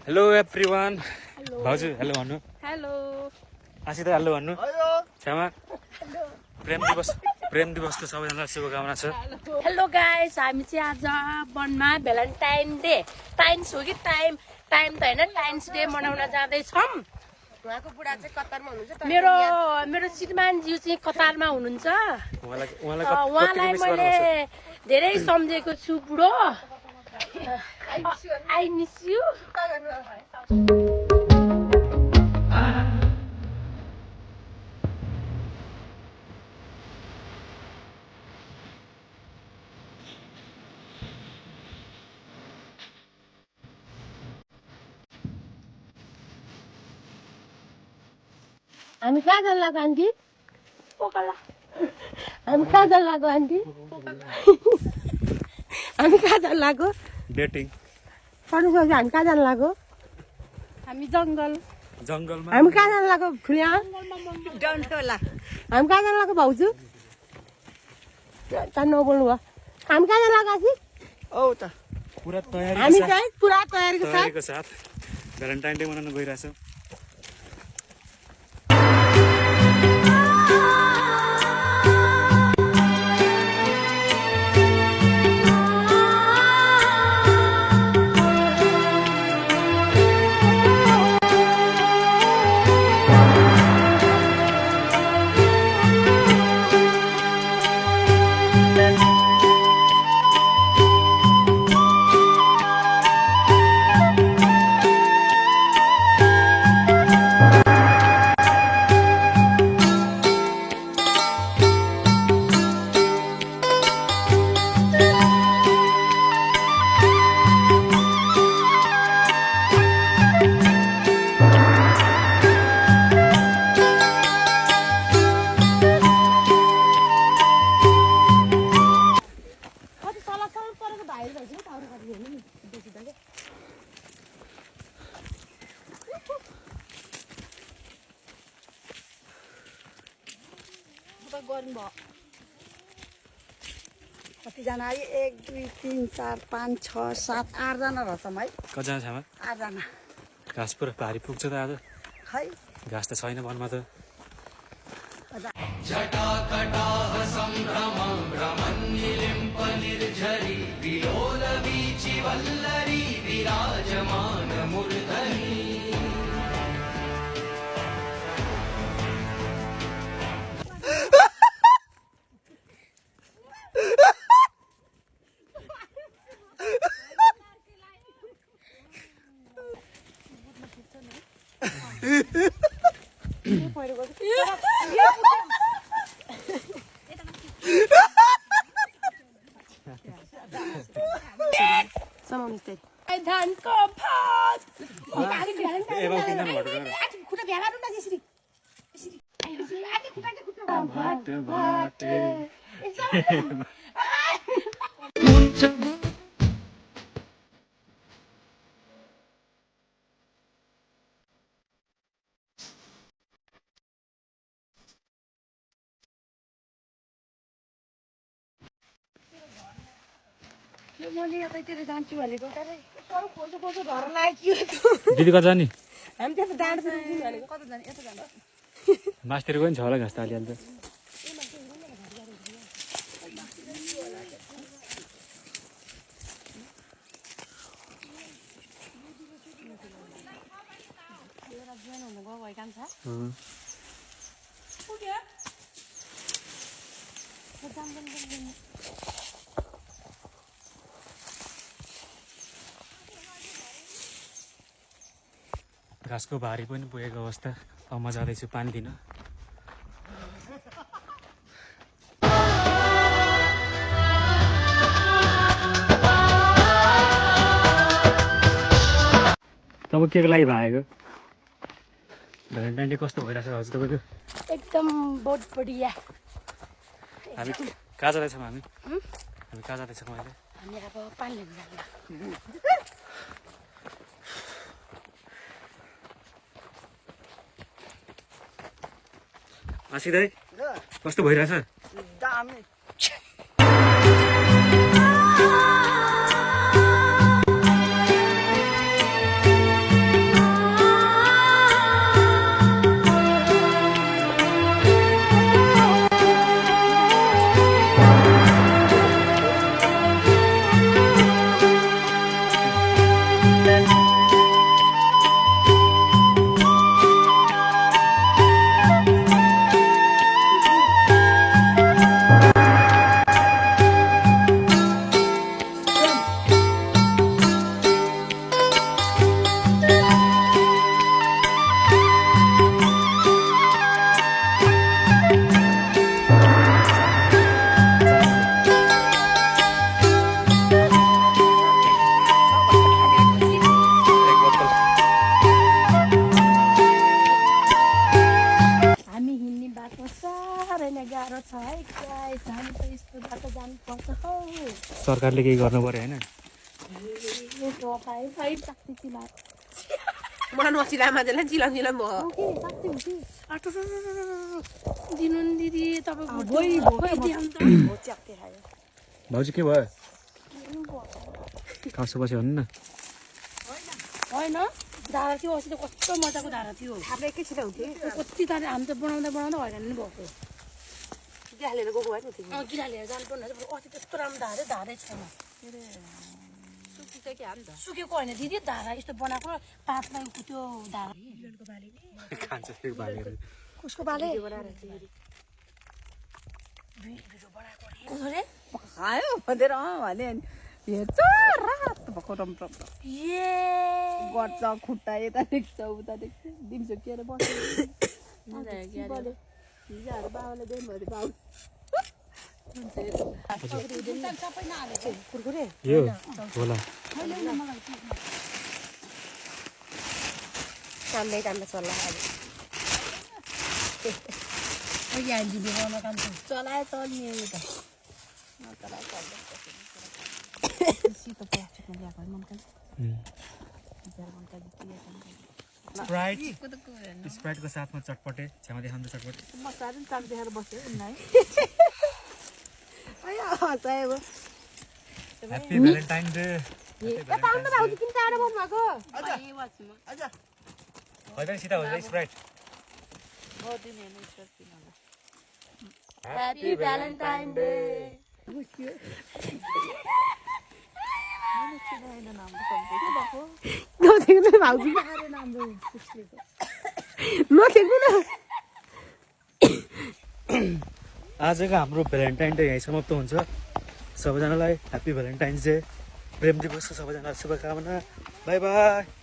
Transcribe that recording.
hello everyone भाउजू hello भन्नु hello आसित hello भन्नु क्षमा प्रेम दिवसको सबैजनालाई शुभकामना छ हेलो गाइस हामी चाहिँ आज वनमा भ्यालेन्टाइन डे टाइम्स हो कि टाइम त हैन टाइम्स डे मनाउन जाँदैछौँ उहाँको बुढा चाहिँ कतारमा हुनुहुन्छ मेरो श्रीमानज्यू चाहिँ कतारमा हुनुहुन्छ उहाँलाई मैले धेरै सम्झेको छु बुढो आई मिस यु हामी कहाँ जान लाग्यो आन्टी पोखरा हामी कहाँ जान लाग्यो आन्टी हामी कहाँ जान लाग्यो डेटिङ पर्नुसक्छ हामी कहाँ जान लाग्यो हामी जङ्गलमा हामी कहाँ जान लाग्यो फुलिया डन्ठोला हामी कहाँ जान लाग्यो भाउजू त नबोल्नु भयो हामी कहाँ जान लाग्यो आसी औ त पुरा तयारी हामी चाहिँ पुरा तयारीको साथ भ्यालेन्टाइन डे मनाउन गइरहेछौँ कतिजना 1 2 3 4 5 6 7 8 जना रहछौँ है कतिजना छ 8 जना घाँस पुरा भारी पुग्छ त आज खै घाँस त छैन वनमा त धानको भात मैले यतैतिर जान्छु भनेको घर लाग्यो दिदी कता जाने हामी त्यहाँ डाँड भनेको कता जाने यता जानु मासतिर गयो नि छ होला घाँस त अलिअलि त घाँसको भारी पनि पुगेको अवस्था अब म जाँदैछु पानी दिन तब के को लागि भागेको भ्यालेन्टाइन डे कस्तो भइरहेछ हजुर तपाईँको एकदम बहुत बढिया हामी कहाँ जाँदैछौँ हामी कहाँ जाँदैछौँ अहिले हामी अब पानी लिन जाँदा आसिदै कस्तो भइरहेछ दामी यस्तो बाटो जानुपर्छ हौ सरकारले केही गर्नु पर्यो होइन मलाई नचिलामा त्यसलाई चिलाम चिलाम भयो दिनु नि दिदी तपाईँको भाउजू के भयो खासो बस्यो भन्नु न होइन धारा थियो अस्ति त कस्तो मजाको धारा थियो हाम्रो एकैछिन हुन्थ्यो कति धारा हामी त बनाउँदा बनाउँदा हैरान नि भएको ग्यास लिएर गएको भएन तिमी गिरा लिएर जानु पर्ने अस्ति त्यस्तो राम्रो धारै धारै छैन सुकिसक्यो हामी त सुकेको होइन दिदी धारा यस्तो बनाएको पातमा त्यो धारा खान्छ फेरि भागेर कसको बाले खायो भनेर भने अनि हेर्छ रात भएको रम्प गर्छ खुट्टा यता देख्छ उता देख्छ दिउँसो के अरे बस्छ हिजोहरू बाबाले देख्नु भयो बाउ कुरकुरे यो होला काममै काममा चल्ला चलाए चल्ने त स्प्राइटको साथमा चटपटे छेउमा देखाउनु चटपटे मसाले पनि चाक देखाएर बस्यो उनीलाई हँसायो ह्याप्पी भ्यालेन्टाइन डे किन टाढो बस्नु भएको होइन सिधा हुन्छ स्प्राइट ह्याप्पी भ्यालेन्टाइन डे नदेख्नु भाउजू नदेख्नु न आजको हाम्रो भ्यालेन्टाइन डे यहीँ समाप्त हुन्छ सबैजनालाई ह्याप्पी भ्यालेन्टाइन्स डे प्रेम दिवसको सबैजनालाई शुभकामना बाई बाई